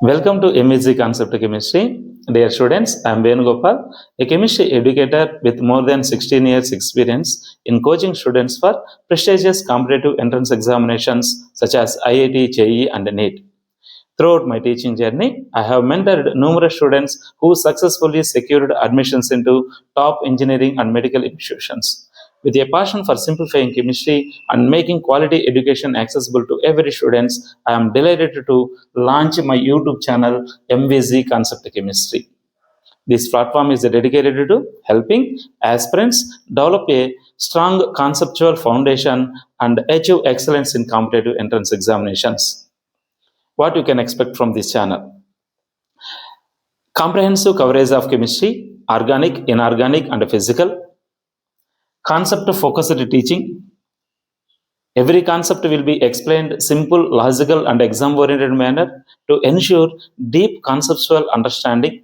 Welcome to MEG Concept Chemistry. Dear students, I am Venu Gopal, a chemistry educator with more than 16 years experience in coaching students for prestigious competitive entrance examinations such as IIT-JEE and NEET. Throughout my teaching journey, I have mentored numerous students who successfully secured admissions into top engineering and medical institutions. With a passion for simplifying chemistry and making quality education accessible to every student, I am delighted to launch my YouTube channel MVZ Concept Chemistry. This platform is dedicated to helping aspirants develop a strong conceptual foundation and achieve excellence in competitive entrance examinations. What you can expect from this channel? Comprehensive coverage of chemistry, organic, inorganic, and physical. Concept focused teaching. Every concept will be explained simple, logical, and exam-oriented manner to ensure deep conceptual understanding.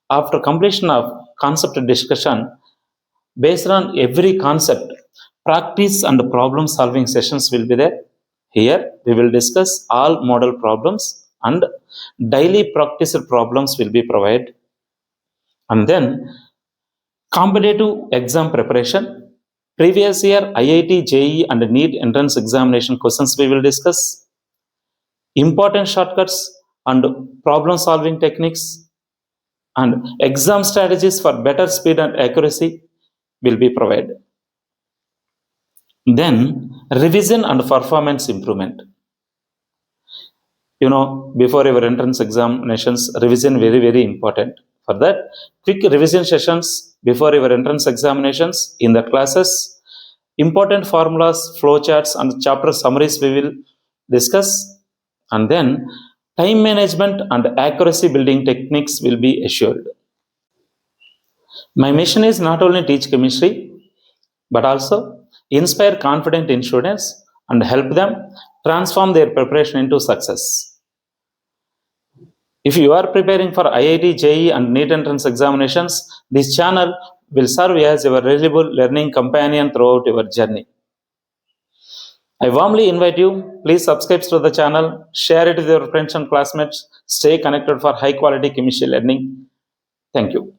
After completion of concept discussion, based on every concept, practice and problem-solving sessions will be there. Here, we will discuss all model problems and daily practice problems will be provided. And then, competitive exam preparation. Previous year IIT, JEE and NEET entrance examination questions we will discuss. Important shortcuts and problem solving techniques and exam strategies for better speed and accuracy will be provided. Then revision and performance improvement. Before your entrance examinations, revision very important. For that, quick revision sessions before your entrance examinations in the classes, important formulas, flowcharts, and chapter summaries we will discuss. And then time management and accuracy building techniques will be assured. My mission is not only teach chemistry, but also inspire confident in students and help them transform their preparation into success. If you are preparing for IIT, JEE and NEET entrance examinations, this channel will serve as your reliable learning companion throughout your journey. I warmly invite you, please subscribe to the channel, share it with your friends and classmates, stay connected for high quality chemistry learning. Thank you.